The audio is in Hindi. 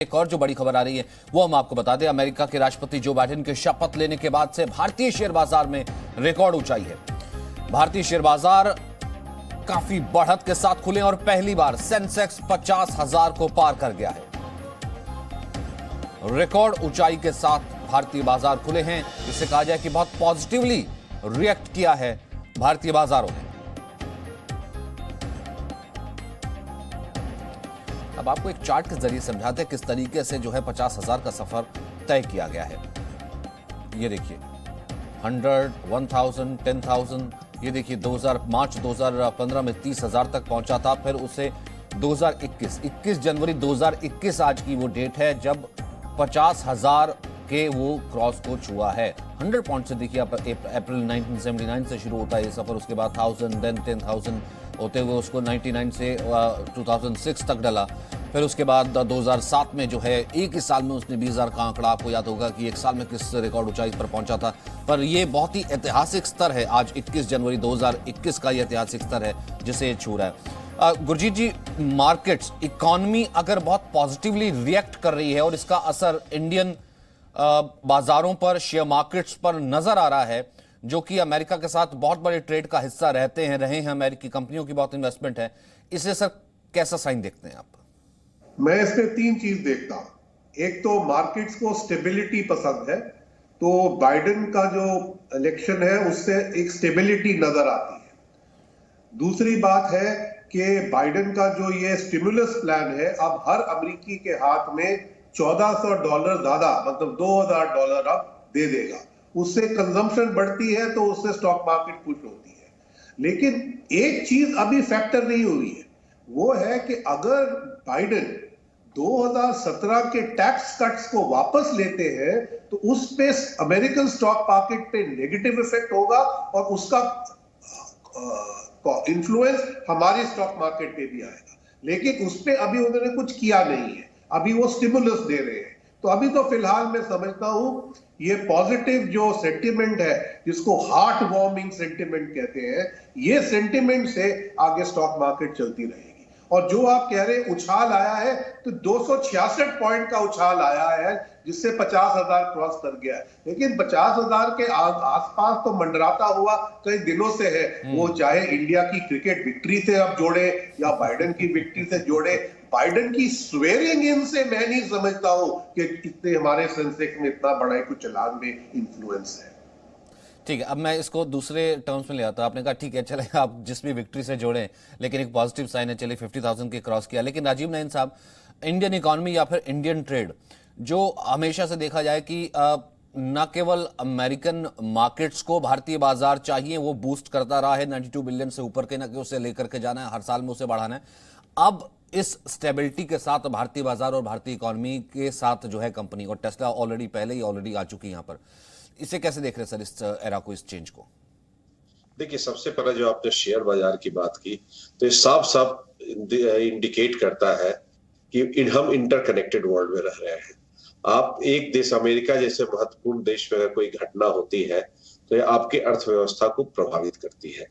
एक और जो बड़ी खबर आ रही है वो हम आपको बता दें। अमेरिका के राष्ट्रपति जो बाइडेन के शपथ लेने के बाद से भारतीय शेयर बाजार में रिकॉर्ड ऊंचाई है। भारतीय शेयर बाजार काफी बढ़त के साथ खुले और पहली बार सेंसेक्स 50,000 को पार कर गया है। रिकॉर्ड ऊंचाई के साथ भारतीय बाजार खुले हैं। इसे कहा जाए कि बहुत पॉजिटिवली रिएक्ट किया है भारतीय बाजारों ने। अब आपको एक चार्ट के जरिए समझाते हैं किस तरीके से जो है 50,000 का सफर तय किया गया है। ये देखिए 100, 1000, 10,000। ये देखिए मार्च 2015 में 30,000 तक पहुंचा था। फिर उसे 21 जनवरी 2021 आज की वो डेट है जब 50,000 के वो क्रॉस को छुआ है। 100 पॉइंट से देखिए अप्रैल 1979 से शुरू होता है ये सफर। उसके बाद 1000, देन 10,000 होते हुए उसको 99 से 2006 तक डला। फिर उसके बाद 2007 में जो है एक ही साल में उसने 20,000 का आंकड़ा, आपको याद होगा कि एक साल में किस रिकॉर्ड ऊंचाई पर पहुंचा था। पर ये बहुत ही ऐतिहासिक स्तर है। आज 21 जनवरी 2021 का ये ऐतिहासिक स्तर है जिसे ये छू रहा है। गुरजीत जी, मार्केट्स, इकॉनमी अगर बहुत पॉजिटिवली रिएक्ट कर रही है और इसका असर इंडियन बाजारों पर, शेयर मार्केट्स पर नजर आ रहा है, जो कि अमेरिका के साथ बहुत बड़े ट्रेड का हिस्सा रहे हैं अमेरिकी कंपनियों की बहुत इन्वेस्टमेंट है, इसे सर कैसा साइन देखते हैं आप? मैं इसमें तीन चीज देखता हूं। एक तो मार्केट्स को स्टेबिलिटी पसंद है, तो बाइडेन का जो इलेक्शन है उससे एक स्टेबिलिटी नजर आती है। दूसरी बात है कि बाइडेन का जो ये स्टिमुलस प्लान है, अब हर अमेरिकी के हाथ में $1,400 ज्यादा, मतलब $2,000 अब दे देगा। उससे कंजम्पशन बढ़ती है तो उससे स्टॉक मार्केट खुश होती है। लेकिन एक चीज अभी फैक्टर नहीं हुई है, वो है कि अगर बाइडेन 2017 के टैक्स कट्स को वापस लेते हैं तो उस पे अमेरिकन स्टॉक मार्केट पे नेगेटिव इफेक्ट होगा और उसका इन्फ्लुएंस हमारे स्टॉक मार्केट पे भी आएगा। लेकिन उस पे अभी उन्होंने कुछ किया नहीं है, अभी वो स्टिमुलस दे रहे हैं। तो अभी तो फिलहाल मैं समझता हूं ये पॉजिटिव जो सेंटिमेंट है, जिसको हार्ट वार्मिंग सेंटिमेंट कहते हैं, ये सेंटिमेंट से आगे स्टॉक मार्केट चलती रहेगी। और जो आप कह रहे उछाल आया है, तो 266 पॉइंट का उछाल आया है जिससे 50,000 क्रॉस कर गया है। लेकिन 50,000 के आसपास तो मंडराता हुआ कई दिनों से है। वो चाहे इंडिया की क्रिकेट विक्ट्री से आप जोड़े या बाइडेन की विक्ट्री से जोड़े, बाइडेन की स्वेरिंग इन से मैं नहीं समझता हूं कि इतने हमारे सेंसेक्स में इतना बड़ा कुछ चलान में इंफ्लुएंस है। ठीक है, अब मैं इसको दूसरे टर्म्स में ले आता हूं। आपने कहा ठीक है, चले आप जिस भी विक्ट्री से जोड़ें, लेकिन एक पॉजिटिव साइन है, चलिए 50,000 के क्रॉस किया। लेकिन राजीव नयन साहब, इंडियन इकोनॉमी या फिर इंडियन ट्रेड, जो हमेशा से देखा जाए कि न केवल अमेरिकन मार्केट्स को भारतीय बाजार चाहिए, वो बूस्ट करता रहा है 92 बिलियन से ऊपर के, ना कि उसे लेकर के जाना है, हर साल में उसे बढ़ाना है। अब इस स्टेबिलिटी के साथ भारतीय बाजार और भारतीय इकोनॉमी के साथ जो है कंपनी, और टेस्ला ऑलरेडी आ चुकी है यहाँ पर, इसे कैसे देख रहे हैं सर, इस एरा को, इस चेंज को? देखिए, सबसे पहले जो आपने शेयर बाजार की बात की, तो ये साफ इंडिकेट करता है कि हम इंटरकनेक्टेड वर्ल्ड में रह रहे हैं। आप एक देश, अमेरिका जैसे महत्वपूर्ण देश में अगर कोई घटना होती है तो ये आपकी अर्थव्यवस्था को प्रभावित करती है।